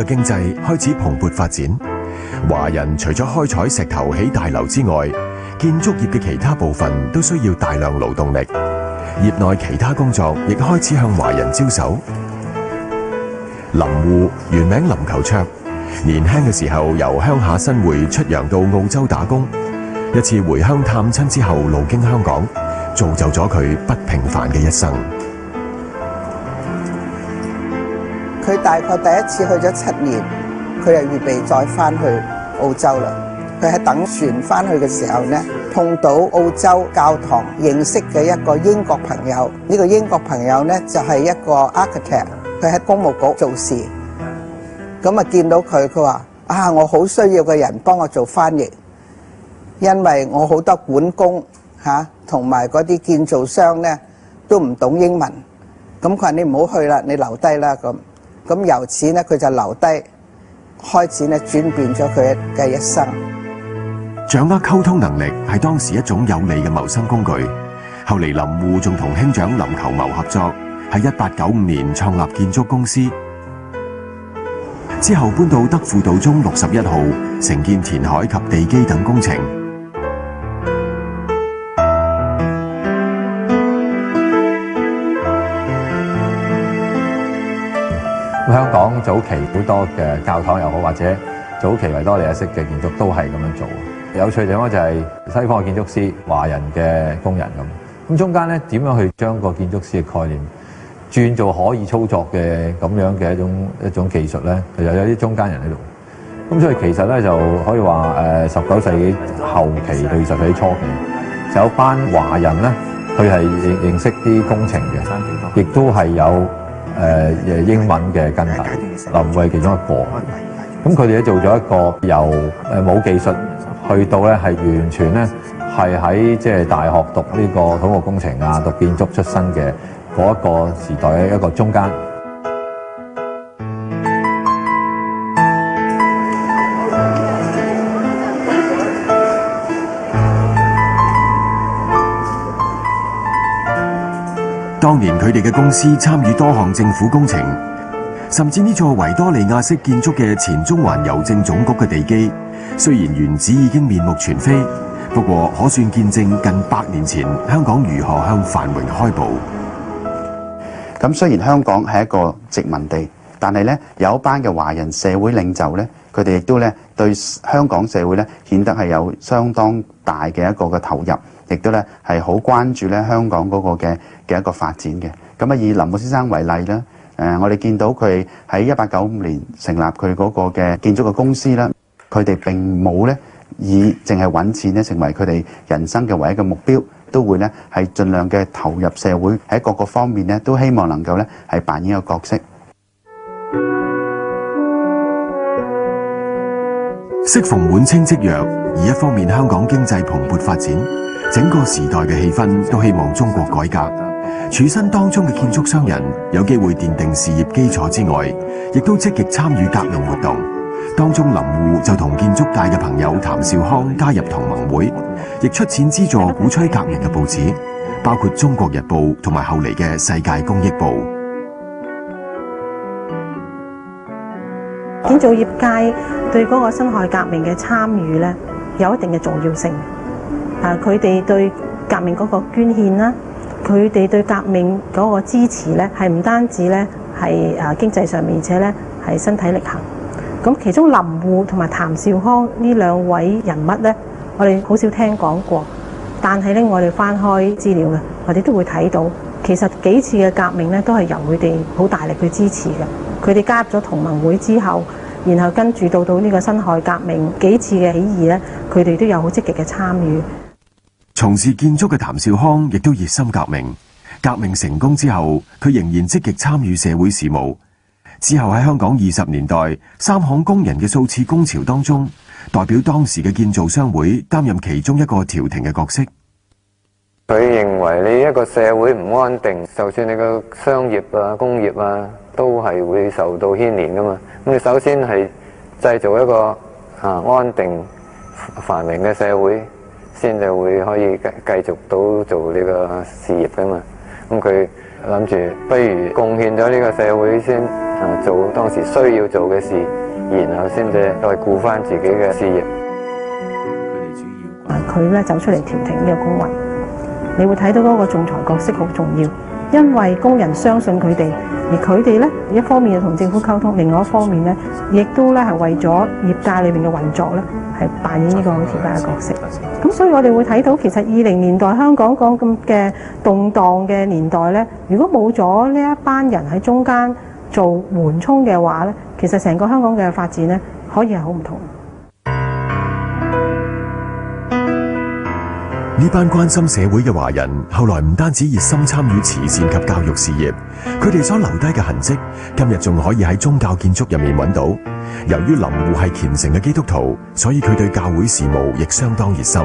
嘅經濟開始蓬勃發展。華人除咗開採石頭起大樓之外，建築業嘅其他部分都需要大量勞動力，業內其他工作亦開始向華人招手。林護原名林求卓，年輕嘅時候由鄉下新會出洋到澳洲打工，一次回鄉探親之後路經香港，造就咗佢不平凡嘅一生。佢大概第一次去咗7年，佢就預備再翻去澳洲啦。佢喺等船翻去嘅時候呢，碰到澳洲教堂認識嘅一個英國朋友。呢個英國朋友呢，就係一個 architect， 佢喺公務局做事。咁啊見到佢，佢話：啊，我好需要個人幫我做翻譯，因為我好多管工同埋嗰啲建造商呢都唔懂英文。咁佢話：你唔好去啦，你留低啦咁。咁由此呢，佢就留低，開始呢轉變咗佢嘅一生。掌握溝通能力係當時一種有利嘅謀生工具。後嚟林護仲同兄長林求謀合作，喺1895年創立建築公司。之後搬到德輔道中61號，承建填海及地基等工程。香港早期好多嘅教堂又好，或者早期維多利亞式嘅建築都係咁樣做。有趣嘅地方就係西方嘅建築師、華人嘅工人咁中間咧點樣去將個建築師嘅概念轉做可以操作嘅咁樣嘅一種技術咧？其實有啲中間人喺度。咁所以其實咧就可以話19世紀後期到20世紀初期，就有班華人咧，佢係認識啲工程嘅，亦都係有英文嘅根底。林護係其中一個。咁佢哋咧做咗一個由冇技術去到咧係完全咧係喺即係大學讀呢個土木工程啊、讀建築出身嘅嗰一個時代嘅一個中間。當年佢哋嘅公司參與多項政府工程，甚至呢座維多利亞式建築嘅前中環郵政總局嘅地基，雖然原址已經面目全非，不過可算見證近100年前香港如何向繁榮開步。咁雖然香港係一個殖民地，但係咧有一班嘅華人社會領袖咧，佢哋亦都咧對香港社會咧顯得係有相當大嘅一個嘅投入，亦都咧係好關注咧香港嗰個嘅一個發展嘅。咁啊，以林護先生為例啦，我哋見到佢喺1895年成立佢嗰個嘅建築嘅公司啦，佢哋並冇咧以淨係揾錢咧成為佢哋人生嘅唯一嘅目標，都會咧係盡量嘅投入社會，喺各個方面咧都希望能夠咧係扮演一個角色。適逢滿清積弱，而一方面香港經濟蓬勃發展，整個時代嘅氣氛都希望中國改革。處身當中嘅建築商人有機會奠定事業基礎之外，亦都積極參與革命活動。當中林護就同建築界嘅朋友譚兆康加入同盟會，亦出錢資助鼓吹革命嘅報紙，包括《中國日報》同埋後嚟嘅《世界公益報》。建造業界對嗰個辛亥革命嘅參與咧，有一定嘅重要性。佢哋對革命嗰個捐獻啦，佢哋對革命嗰個支持咧，係唔單止咧係經濟上面，而且咧係身體力行。咁其中林護同埋譚兆康呢兩位人物咧，我哋好少聽講過，但係咧我哋翻開資料嘅，我哋都會睇到，其實幾次嘅革命咧都係由佢哋好大力去支持嘅。佢哋加入咗同盟會之後，然後跟住到呢個辛亥革命幾次嘅起義咧，佢哋都有好積極嘅參與。從事建築嘅譚兆康亦都熱心革命，革命成功之後，佢仍然積極參與社會事務。之後喺香港20年代三行工人嘅數次工潮當中，代表當時嘅建造商會擔任其中一個調停嘅角色。佢認為你一個社會唔安定，就算你個商業啊、工業啊，都係會受到牽連噶嘛。咁你首先係製造一個安定繁榮嘅社會，先至會可以繼續到做呢個事業噶嘛。咁佢諗住不如貢獻咗呢個社會先，做當時需要做嘅事，然後先至再顧翻自己嘅事業。佢咧走出嚟調停呢個工運，你會睇到嗰個仲裁角色好重要，因為工人相信佢哋，而佢哋咧一方面同政府溝通，另外一方面咧亦都咧係為咗業界裏邊嘅運作咧係扮演呢個好調解嘅角色。咁所以我哋會睇到，其實20年代香港講咁嘅動盪嘅年代咧，如果冇咗呢一班人喺中間做緩衝嘅話咧，其實成個香港嘅發展咧可以係好唔同。呢班關心社會嘅華人，後來唔單止熱心參與慈善及教育事業，佢哋所留低嘅痕跡，今日仲可以喺宗教建築入面揾到。由於林護係虔誠嘅基督徒，所以佢對教會事務亦相當熱心。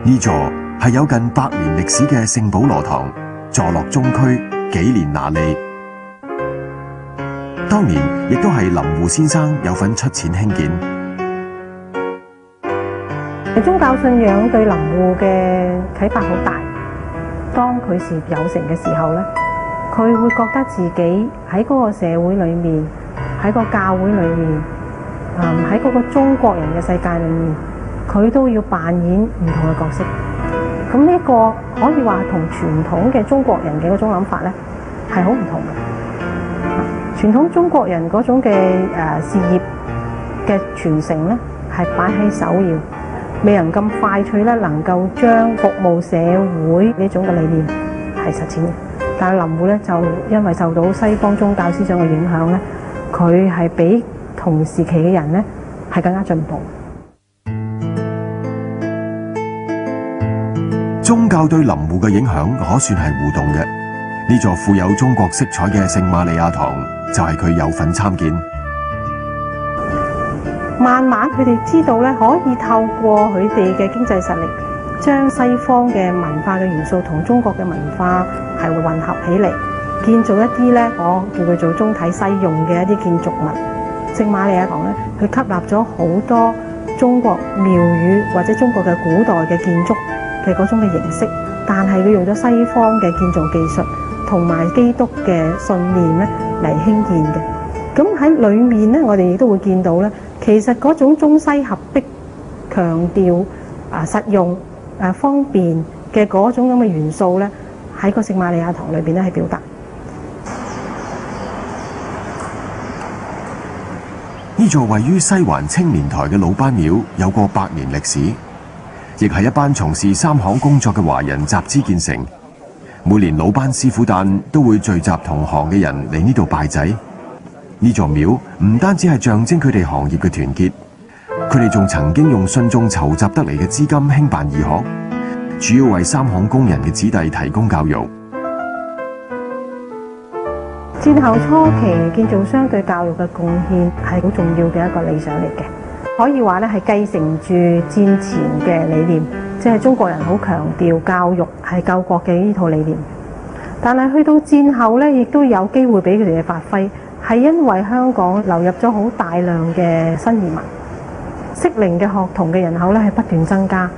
呢座係有近100年歷史嘅聖保羅堂，坐落中區紀連拿利。當年亦都係林護先生有份出錢興建。宗教信仰對林護嘅啟發好大。當佢事業有成嘅時候咧，佢會覺得自己喺嗰個社會裏面，喺個教會裏面，喺嗰個中國人嘅世界裏面，佢都要扮演唔同嘅角色。咁呢個可以話同傳統嘅中國人嘅嗰種諗法咧係好唔同嘅。傳統中國人嗰種嘅事業嘅傳承咧係擺喺首要。未能咁快脆咧，能夠將服務社會呢種嘅理念係實踐嘅。但係林護咧就因為受到西方宗教思想嘅影響咧，佢係比同時期嘅人咧係更加進步。宗教對林護嘅影響可算係互動嘅。呢座富有中國色彩嘅聖瑪利亞堂就係佢有份參建。慢慢佢哋知道咧，可以透過佢哋嘅經濟實力，將西方嘅文化嘅元素同中國嘅文化係混合起嚟，建造一啲咧，我叫佢做中體西用嘅一啲建築物。聖瑪利亞堂咧，佢吸納咗好多中國廟宇或者中國嘅古代嘅建築嘅嗰種嘅形式，但係佢用咗西方嘅建造技術同埋基督嘅信念咧嚟興建嘅。咁喺裏面咧，我哋亦都會見到咧。其實嗰種中西合璧、強調實用方便嘅嗰種咁嘅元素咧，喺個聖瑪利亞堂裏邊咧係表達。呢座位於西環青年台嘅老班廟有過100年歷史，亦係一班從事3行工作嘅華人集資建成。每年老班師傅誕都會聚集同行嘅人嚟呢度拜祭。呢座廟唔單止係象徵佢哋行業嘅團結，佢哋仲曾經用信眾籌集得嚟嘅資金興辦義學，主要為3行工人嘅子弟提供教育。戰後初期，建造商對教育嘅貢獻係好重要嘅一個理想嚟嘅，可以話咧係繼承住戰前嘅理念，即係中國人好強調教育係救國嘅呢套理念。但係去到戰後咧，亦都有機會俾佢哋嘅發揮。係因為香港流入咗好大量嘅新移民，適齡嘅學童嘅人口咧係不斷增加。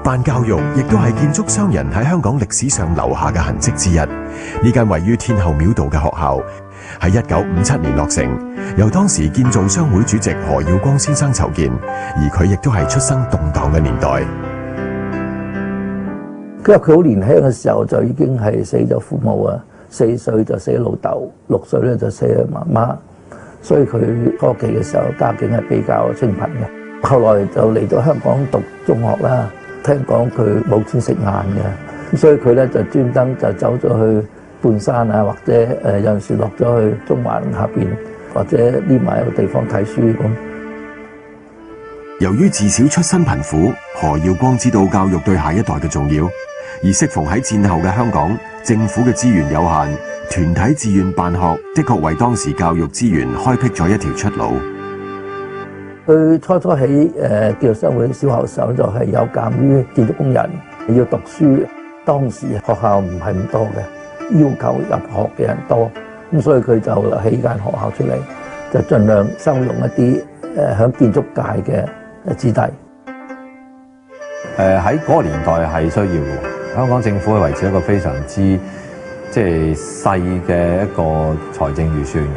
辦教育亦都係建築商人喺香港歷史上留下嘅痕跡之一。呢間位於天后廟道嘅學校喺1957年落成，由當時建造商會主席何耀光先生籌建，而佢亦都係出生動盪嘅年代。佢話佢好年輕嘅時候就已經係死咗父母啊。4歲就死老豆，6歲咧就死咗媽媽，所以佢初期嘅時候家境係比較清貧嘅。後來就嚟到香港讀中學啦，聽講佢冇錢食晏嘅，所以佢咧就專登就走咗去半山啊，或者有陣時落咗去中環下邊，或者匿埋一個地方睇書咁。由於自小出身貧苦，何耀光知道教育對下一代嘅重要。而適逢喺戰後嘅香港，政府嘅資源有限，團體自願辦學，的確為當時教育資源開闢咗一條出路。佢初初喺建造商會小學時候就係有鑑於建築工人要讀書，當時學校唔係咁多嘅，要求入學嘅人多，咁所以佢就起間學校出嚟，就盡量收容一啲響建築界嘅子弟。喺嗰個年代係需要嘅，香港政府係維持一個非常之細嘅一個財政預算嘅。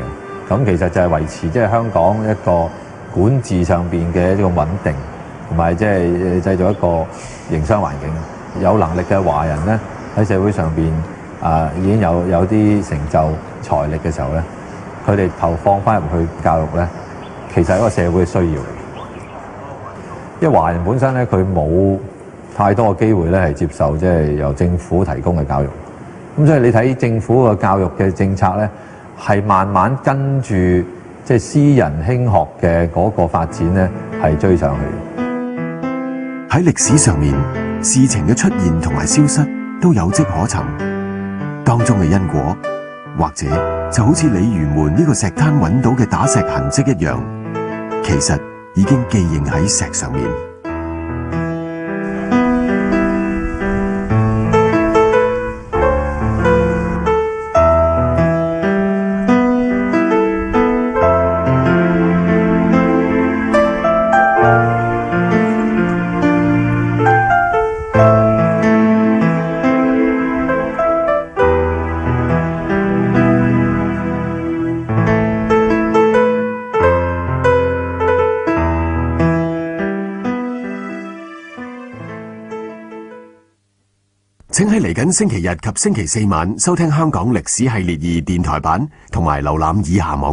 咁其實就係維持香港一個管治上邊嘅一個穩定，同埋製造一個營商環境。有能力嘅華人咧喺社會上邊已經有啲成就財力嘅時候咧，佢哋投放翻入去教育咧，其實係一個社會嘅需要嚟。因為華人本身咧，佢冇太多嘅機會咧係接受由政府提供嘅教育。咁所以你睇政府嘅教育嘅政策咧，係慢慢跟住私人興學嘅嗰個發展咧係追上去。喺歷史上面，事情嘅出現同埋消失都有跡可尋，當中嘅因果，或者就好似鯉魚門呢個石灘揾到嘅打石痕跡一樣，其實已經記認喺石上面。請喺嚟緊星期日及星期四晚收聽香港歷史系列2電台版，同埋瀏覽以下網。